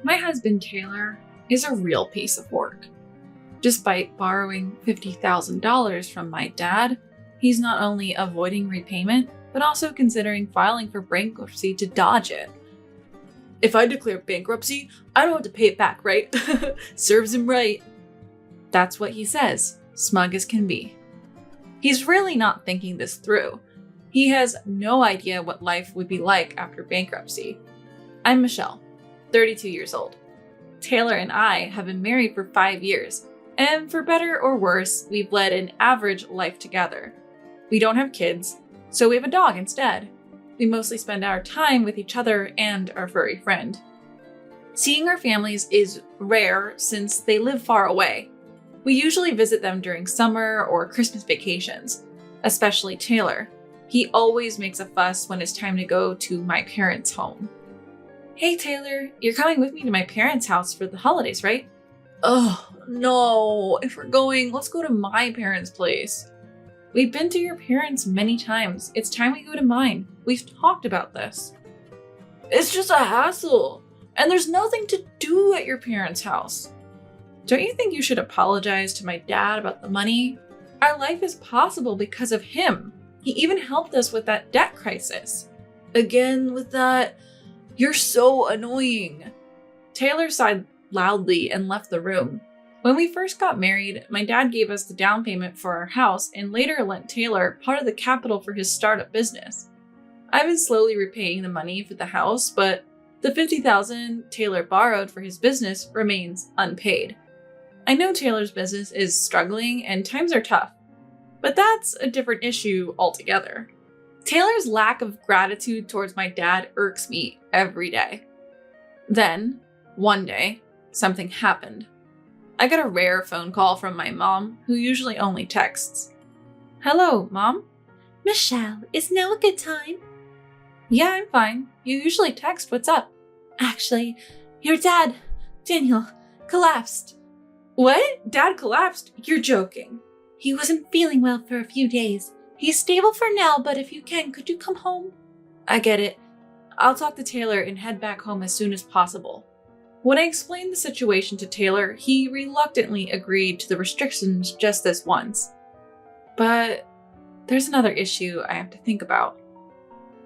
My husband Taylor is a real piece of work. Despite borrowing $50,000 from my dad, he's not only avoiding repayment, but also considering filing for bankruptcy to dodge it. If I declare bankruptcy, I don't have to pay it back, right? Serves him right. That's what he says, smug as can be. He's really not thinking this through. He has no idea what life would be like after bankruptcy. I'm Michelle, 32 years old. Taylor and I have been married for 5 years, and for better or worse, we've led an average life together. We don't have kids, so we have a dog instead. We mostly spend our time with each other and our furry friend. Seeing our families is rare since they live far away. We usually visit them during summer or Christmas vacations, especially Taylor. He always makes a fuss when it's time to go to my parents' home. Hey Taylor, you're coming with me to my parents' house for the holidays, right? Oh, no. If we're going, let's go to my parents' place. We've been to your parents many times. It's time we go to mine. We've talked about this. It's just a hassle, and there's nothing to do at your parents' house. Don't you think you should apologize to my dad about the money? Our life is possible because of him. He even helped us with that debt crisis. Again with that? You're so annoying. Taylor sighed loudly and left the room. When we first got married, my dad gave us the down payment for our house and later lent Taylor part of the capital for his startup business. I've been slowly repaying the money for the house, but the $50,000 Taylor borrowed for his business remains unpaid. I know Taylor's business is struggling and times are tough, but that's a different issue altogether. Taylor's lack of gratitude towards my dad irks me every day. Then, one day, something happened. I got a rare phone call from my mom, who usually only texts. Hello, Mom? Michelle, is now a good time? Yeah, I'm fine. You usually text. What's up? Actually, your dad, Daniel, collapsed. What? Dad collapsed? You're joking. He wasn't feeling well for a few days. He's stable for now, but if you can, could you come home? I get it. I'll talk to Taylor and head back home as soon as possible. When I explained the situation to Taylor, he reluctantly agreed to the restrictions just this once. But there's another issue I have to think about.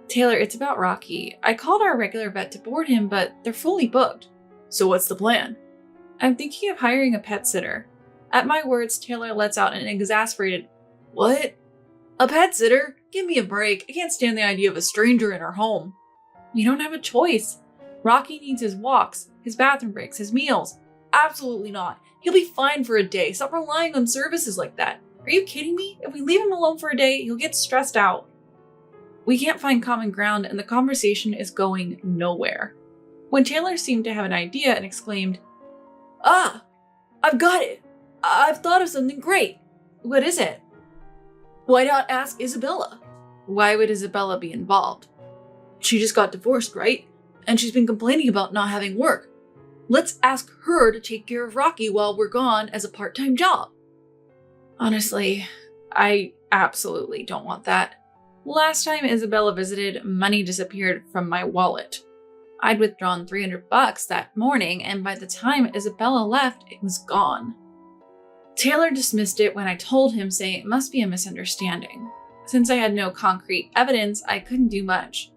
Taylor, it's about Rocky. I called our regular vet to board him, but they're fully booked. So what's the plan? I'm thinking of hiring a pet sitter. At my words, Taylor lets out an exasperated, "What? A pet sitter? Give me a break. I can't stand the idea of a stranger in our home." You don't have a choice. Rocky needs his walks, his bathroom breaks, his meals. Absolutely not. He'll be fine for a day. Stop relying on services like that. Are you kidding me? If we leave him alone for a day, he'll get stressed out. We can't find common ground and the conversation is going nowhere. When Taylor seemed to have an idea and exclaimed, "Ah, I've got it. I've thought of something great." What is it? Why not ask Isabella? Why would Isabella be involved? She just got divorced, right? And she's been complaining about not having work. Let's ask her to take care of Rocky while we're gone as a part-time job. Honestly, I absolutely don't want that. Last time Isabella visited, money disappeared from my wallet. I'd withdrawn $300 that morning, and by the time Isabella left, it was gone. Taylor dismissed it when I told him, saying it must be a misunderstanding. Since I had no concrete evidence, I couldn't do much.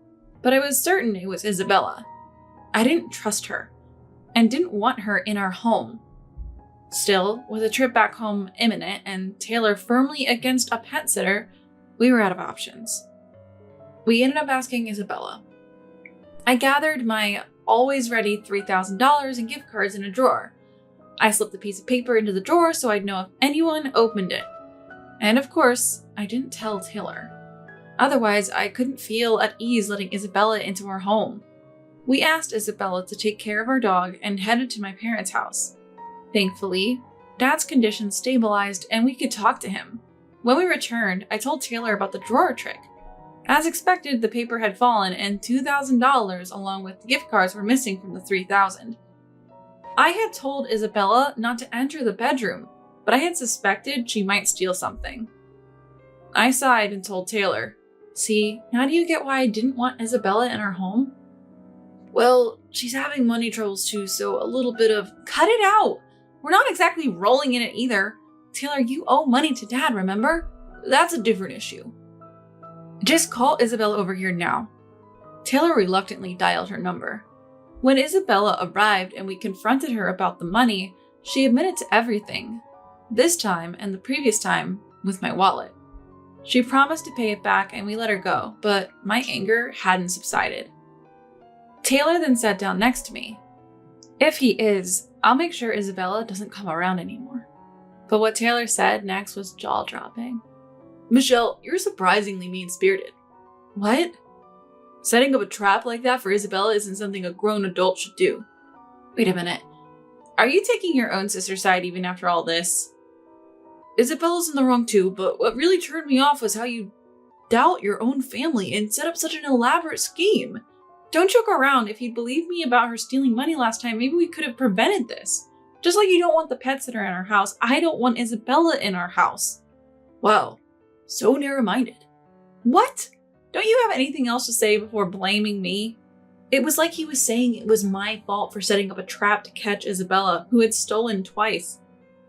But I was certain it was Isabella. I didn't trust her, and didn't want her in our home. Still, with a trip back home imminent and Taylor firmly against a pet sitter, we were out of options. We ended up asking Isabella. I gathered my always ready $3,000 in gift cards in a drawer. I slipped the piece of paper into the drawer so I'd know if anyone opened it. And of course, I didn't tell Taylor. Otherwise, I couldn't feel at ease letting Isabella into our home. We asked Isabella to take care of our dog and headed to my parents' house. Thankfully, Dad's condition stabilized and we could talk to him. When we returned, I told Taylor about the drawer trick. As expected, the paper had fallen and $2,000 along with the gift cards were missing from the $3,000. I had told Isabella not to enter the bedroom, but I had suspected she might steal something. I sighed and told Taylor, "See, now do you get why I didn't want Isabella in our home?" "Well, she's having money troubles too, so a little bit of cut it out. We're not exactly rolling in it either. Taylor, you owe money to Dad, remember? That's a different issue. Just call Isabella over here now. Taylor reluctantly dialed her number. When Isabella arrived and we confronted her about the money, she admitted to everything. This time, and the previous time, with my wallet. She promised to pay it back and we let her go, but my anger hadn't subsided. Taylor then sat down next to me. If he is, I'll make sure Isabella doesn't come around anymore. But what Taylor said next was jaw-dropping. Michelle, you're surprisingly mean-spirited. What? Setting up a trap like that for Isabella isn't something a grown adult should do. Wait a minute. Are you taking your own sister's side even after all this? Isabella's in the wrong too, but what really turned me off was how you doubt your own family and set up such an elaborate scheme. Don't joke around. If you'd believed me about her stealing money last time, maybe we could have prevented this. Just like you don't want the pet sitter in our house, I don't want Isabella in our house. Wow, so narrow-minded. What? Don't you have anything else to say before blaming me? It was like he was saying it was my fault for setting up a trap to catch Isabella, who had stolen twice.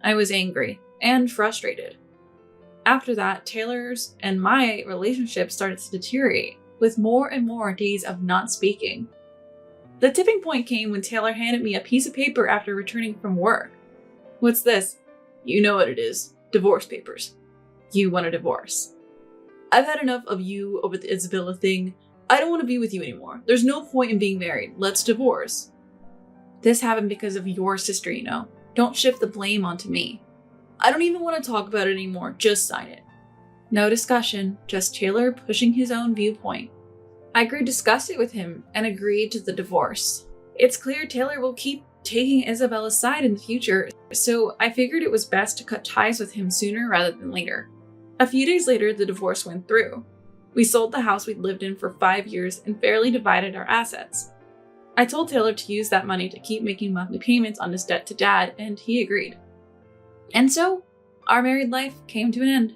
I was angry and frustrated. After that, Taylor's and my relationship started to deteriorate, with more and more days of not speaking. The tipping point came when Taylor handed me a piece of paper after returning from work. What's this? You know what it is. Divorce papers. You want a divorce. I've had enough of you over the Isabella thing. I don't want to be with you anymore. There's no point in being married. Let's divorce. This happened because of your sister, you know. Don't shift the blame onto me. I don't even want to talk about it anymore. Just sign it. No discussion, just Taylor pushing his own viewpoint. I grew disgusted with him and agreed to the divorce. It's clear Taylor will keep taking Isabella's side in the future, so I figured it was best to cut ties with him sooner rather than later. A few days later, the divorce went through. We sold the house we'd lived in for 5 years and fairly divided our assets. I told Taylor to use that money to keep making monthly payments on his debt to Dad, and he agreed. And so, our married life came to an end.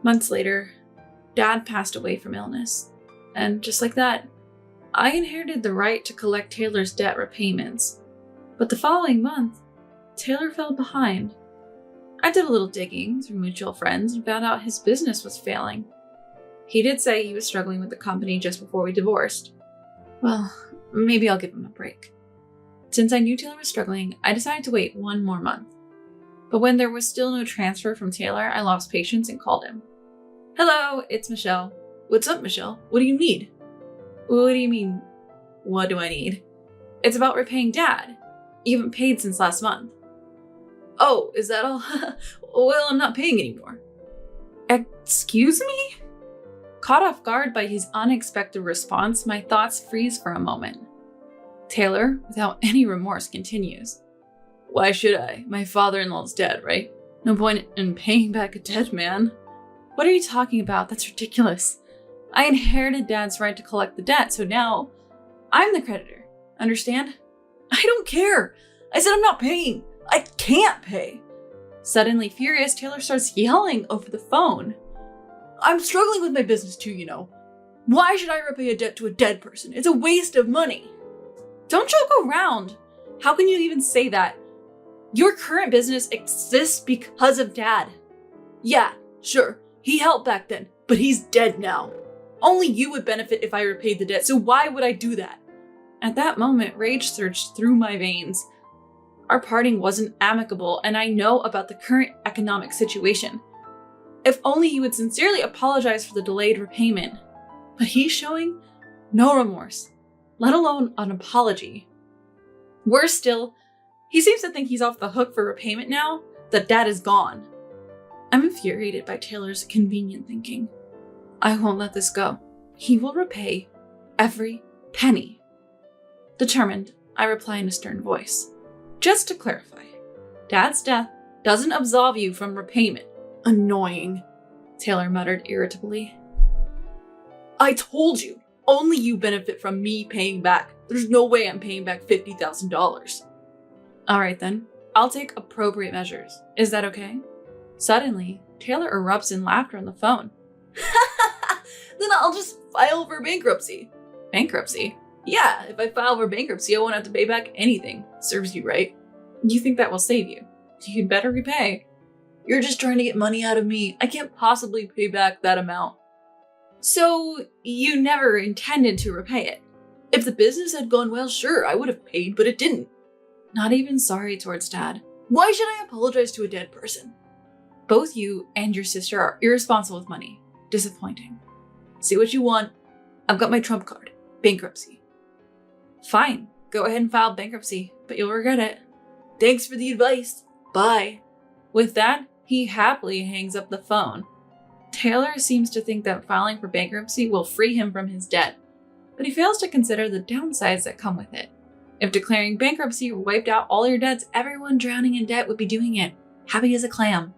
Months later, Dad passed away from illness. And just like that, I inherited the right to collect Taylor's debt repayments. But the following month, Taylor fell behind. I did a little digging through mutual friends and found out his business was failing. He did say he was struggling with the company just before we divorced. Well, maybe I'll give him a break. Since I knew Taylor was struggling, I decided to wait 1 more month. But when there was still no transfer from Taylor, I lost patience and called him. Hello, it's Michelle. What's up, Michelle? What do you need? What do you mean, what do I need? It's about repaying Dad. You haven't paid since last month. Oh, is that all? Well, I'm not paying anymore. Excuse me? Caught off guard by his unexpected response, my thoughts freeze for a moment. Taylor, without any remorse, continues. Why should I? My father-in-law's dead, right? No point in paying back a dead man. What are you talking about? That's ridiculous. I inherited Dad's right to collect the debt, so now I'm the creditor. Understand? I don't care. I said I'm not paying. I can't pay. Suddenly furious, Taylor starts yelling over the phone. I'm struggling with my business too, you know. Why should I repay a debt to a dead person? It's a waste of money. Don't joke around. How can you even say that? Your current business exists because of Dad. Yeah, sure. He helped back then, but he's dead now. Only you would benefit if I repaid the debt, so why would I do that? At that moment, rage surged through my veins. Our parting wasn't amicable, and I know about the current economic situation. If only he would sincerely apologize for the delayed repayment. But he's showing no remorse, let alone an apology. Worse still, he seems to think he's off the hook for repayment now that Dad is gone. I'm infuriated by Taylor's convenient thinking. I won't let this go. He will repay every penny. Determined, I reply in a stern voice. Just to clarify, Dad's death doesn't absolve you from repayment. Annoying, Taylor muttered irritably. I told you, only you benefit from me paying back. There's no way I'm paying back $50,000. All right then, I'll take appropriate measures. Is that okay? Suddenly, Taylor erupts in laughter on the phone. Then I'll just file for bankruptcy. Bankruptcy? Yeah, if I file for bankruptcy, I won't have to pay back anything. Serves you right. You think that will save you? You'd better repay. You're just trying to get money out of me. I can't possibly pay back that amount. So you never intended to repay it? If the business had gone well, sure, I would have paid, but it didn't. Not even sorry towards Dad. Why should I apologize to a dead person? Both you and your sister are irresponsible with money. Disappointing. See what you want. I've got my trump card. Bankruptcy. Fine. Go ahead and file bankruptcy, but you'll regret it. Thanks for the advice. Bye. With that, he happily hangs up the phone. Taylor seems to think that filing for bankruptcy will free him from his debt, but he fails to consider the downsides that come with it. If declaring bankruptcy wiped out all your debts, everyone drowning in debt would be doing it, happy as a clam.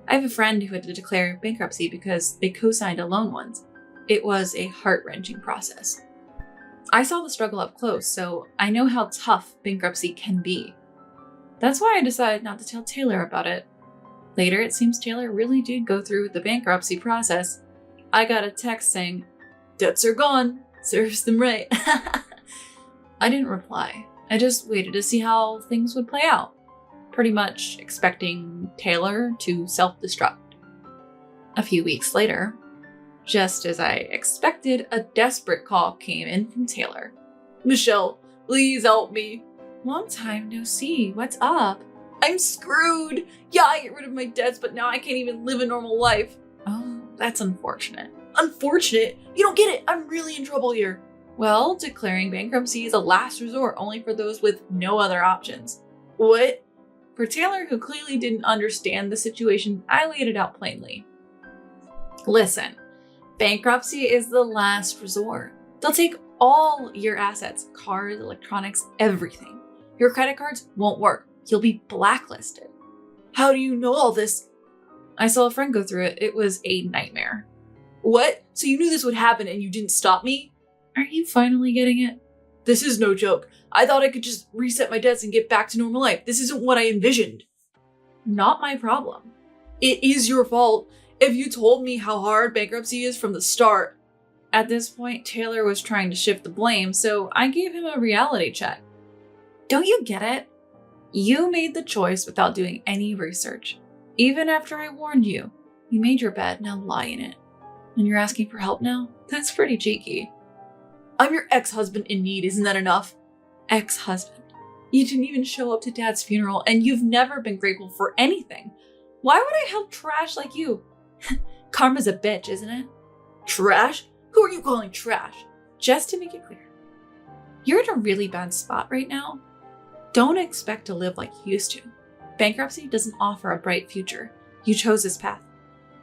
I have a friend who had to declare bankruptcy because they co-signed a loan once. It was a heart-wrenching process. I saw the struggle up close, so I know how tough bankruptcy can be. That's why I decided not to tell Taylor about it. Later, it seems Taylor really did go through with the bankruptcy process. I got a text saying, "Debts are gone. Serves them right." I didn't reply. I just waited to see how things would play out, pretty much expecting Taylor to self-destruct. A few weeks later, just as I expected, a desperate call came in from Taylor. "Michelle, please help me." "Long time no see. What's up?" "I'm screwed. Yeah, I get rid of my debts, but now I can't even live a normal life." "Oh, that's unfortunate." "Unfortunate? You don't get it. I'm really in trouble here." "Well, declaring bankruptcy is a last resort only for those with no other options." "What?" For Taylor, who clearly didn't understand the situation, I laid it out plainly. "Listen, bankruptcy is the last resort. They'll take all your assets, cars, electronics, everything. Your credit cards won't work. You'll be blacklisted." "How do you know all this?" "I saw a friend go through it. It was a nightmare." "What? So you knew this would happen and you didn't stop me?" Are you finally getting it? This is no joke. I thought I could just reset my debts and get back to normal life. This isn't what I envisioned. Not my problem. It is your fault. If you told me how hard bankruptcy is from the start. At this point, Taylor was trying to shift the blame, so I gave him a reality check. Don't you get it? You made the choice without doing any research. Even after I warned you, you made your bed, now lie in it. And you're asking for help now? That's pretty cheeky. I'm your ex-husband in need, isn't that enough? Ex-husband? You didn't even show up to Dad's funeral, and you've never been grateful for anything. Why would I help trash like you? Karma's a bitch, isn't it? Trash? Who are you calling trash? Just to make it clear, you're in a really bad spot right now. Don't expect to live like you used to. Bankruptcy doesn't offer a bright future. You chose this path.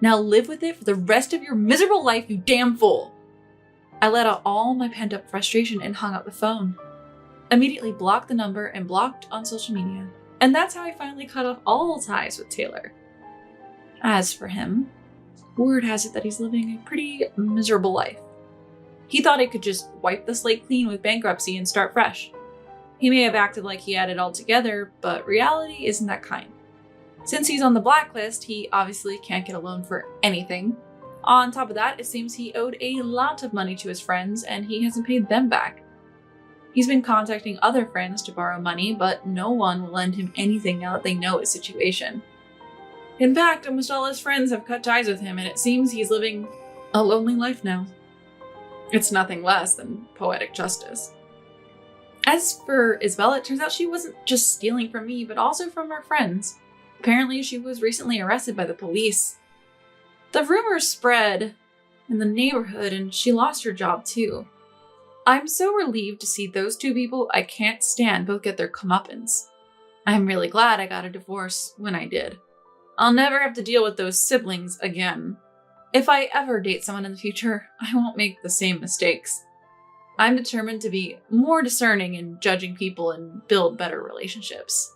Now live with it for the rest of your miserable life, you damn fool. I let out all my pent-up frustration and hung up the phone. Immediately blocked the number and blocked on social media. And that's how I finally cut off all ties with Taylor. As for him, word has it that he's living a pretty miserable life. He thought he could just wipe the slate clean with bankruptcy and start fresh. He may have acted like he had it all together, but reality isn't that kind. Since he's on the blacklist, he obviously can't get a loan for anything. On top of that, it seems he owed a lot of money to his friends and he hasn't paid them back. He's been contacting other friends to borrow money, but no one will lend him anything now that they know his situation. In fact, almost all his friends have cut ties with him and it seems he's living a lonely life now. It's nothing less than poetic justice. As for Isabella, it turns out she wasn't just stealing from me, but also from her friends. Apparently, she was recently arrested by the police. The rumors spread in the neighborhood and she lost her job too. I'm so relieved to see those two people I can't stand both get their comeuppance. I'm really glad I got a divorce when I did. I'll never have to deal with those siblings again. If I ever date someone in the future, I won't make the same mistakes. I'm determined to be more discerning in judging people and build better relationships.